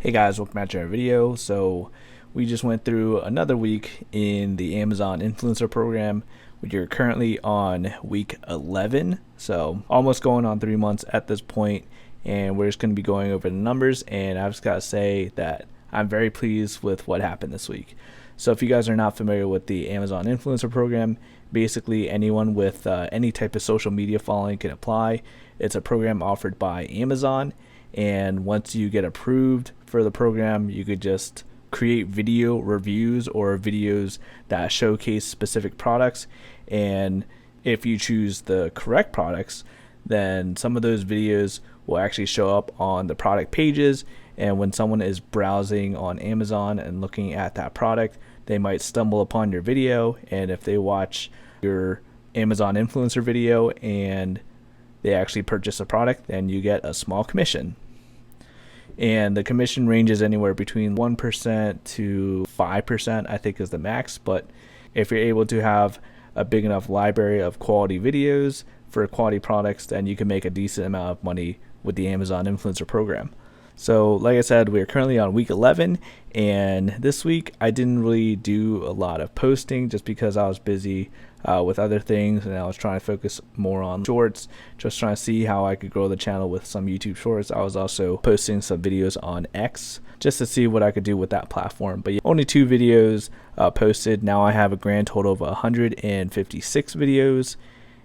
Hey guys, welcome back to our video. So we just went through another week in the Amazon Influencer Program. You're currently on week 11, so almost going on 3 months at this point, and we're just going to be going over the numbers. And I've just got to say that I'm very pleased with what happened this week. So if you guys are not familiar with the Amazon Influencer Program, basically anyone with any type of social media following can apply. It's a program offered by Amazon, and once you get approved for the program, you could just create video reviews or videos that showcase specific products. And if you choose the correct products, then some of those videos will actually show up on the product pages. And when someone is browsing on Amazon and looking at that product, they might stumble upon your video. And if they watch your Amazon influencer video and they actually purchase a product, then you get a small commission. And the commission ranges anywhere between 1% to 5%, I think, is the max. But if you're able to have a big enough library of quality videos for quality products, then you can make a decent amount of money with the Amazon Influencer Program. So like I said, we're currently on week 11, and this week I didn't really do a lot of posting just because I was busy with other things, and I was trying to focus more on shorts, just trying to see how I could grow the channel with some YouTube shorts. I was also posting some videos on X just to see what I could do with that platform. But yeah, only 2 videos posted. Now I have a grand total of 156 videos.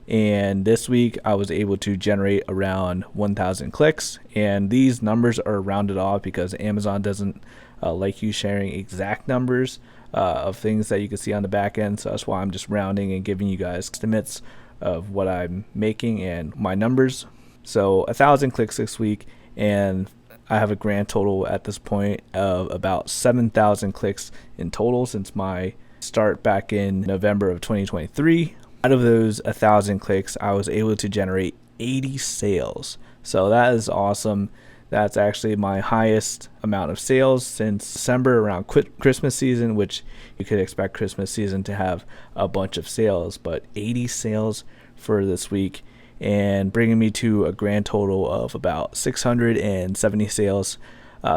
And this week I was able to generate around 1,000 clicks, and these numbers are rounded off because Amazon doesn't like you sharing exact numbers of things that you can see on the back end. So that's why I'm just rounding and giving you guys estimates of what I'm making and my numbers. So 1,000 clicks this week, and I have a grand total at this point of about 7,000 clicks in total since my start back in November of 2023. Out of those 1,000 clicks, I was able to generate 80 sales. So that is awesome. That's actually my highest amount of sales since December, around Christmas season, which you could expect Christmas season to have a bunch of sales. But 80 sales for this week, and bringing me to a grand total of about 670 sales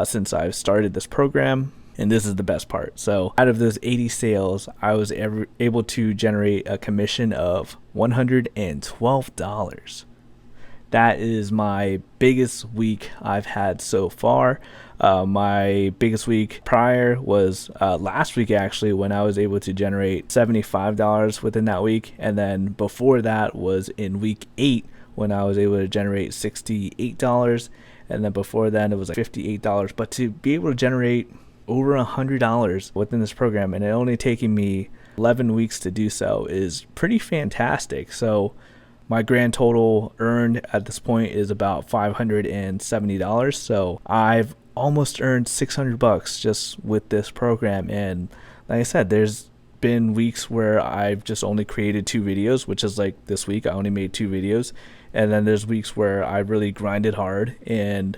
since I've started this program. And this is the best part. So out of those 80 sales, I was able to generate a commission of $112. That is my biggest week I've had so far. My biggest week prior was last week, actually, when I was able to generate $75 within that week. And then before that was in week 8 when I was able to generate $68. And then before then it was like $58. But to be able to generate over $100 within this program, and it only taking me 11 weeks to do so, is pretty fantastic. So my grand total earned at this point is about $570. So I've almost earned $600 just with this program. And like I said, there's been weeks where I've just only created 2 videos, which is like this week I only made 2 videos. And then there's weeks where I really grinded hard and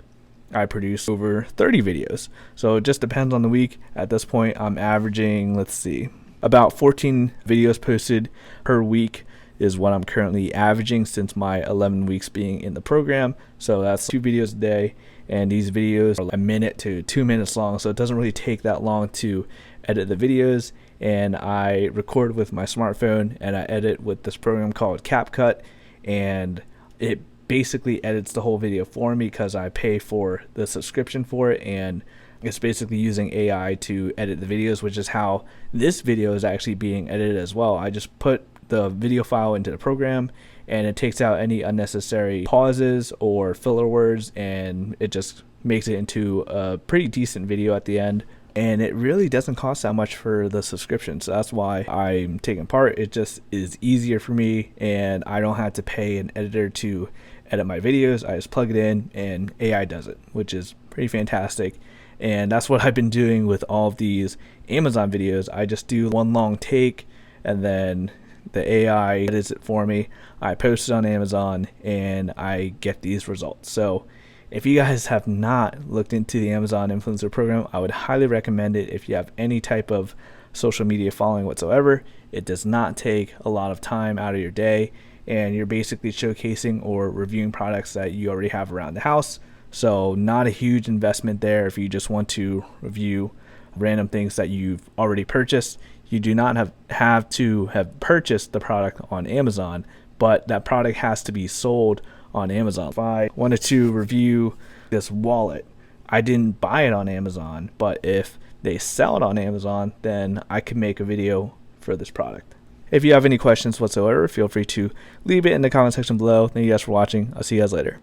I produced over 30 videos. So it just depends on the week. At this point, I'm averaging, let's see, about 14 videos posted per week is what I'm currently averaging since my 11 weeks being in the program. So that's 2 videos a day, and these videos are 1 minute to 2 minutes long, so it doesn't really take that long to edit the videos. And I record with my smartphone, and I edit with this program called CapCut, and it basically edits the whole video for me because I pay for the subscription for it, and it's basically using AI to edit the videos, which is how this video is actually being edited as well. I just put the video file into the program, and it takes out any unnecessary pauses or filler words, and it just makes it into a pretty decent video at the end. And it really doesn't cost that much for the subscription, so that's why I'm taking part. It just is easier for me, and I don't have to pay an editor to edit my videos. I just plug it in and AI does it, which is pretty fantastic. And that's what I've been doing with all of these Amazon videos. I just do one long take, and then the AI edits it for me. I post it on Amazon, and I get these results. So if you guys have not looked into the Amazon Influencer Program, I would highly recommend it if you have any type of social media following whatsoever. It does not take a lot of time out of your day, and you're basically showcasing or reviewing products that you already have around the house. So not a huge investment there if you just want to review random things that you've already purchased. You do not have to have purchased the product on Amazon, but that product has to be sold on Amazon. If I wanted to review this wallet, I didn't buy it on Amazon, but if they sell it on Amazon, then I can make a video for this product. If you have any questions whatsoever, feel free to leave it in the comment section below. Thank you guys for watching. I'll see you guys later.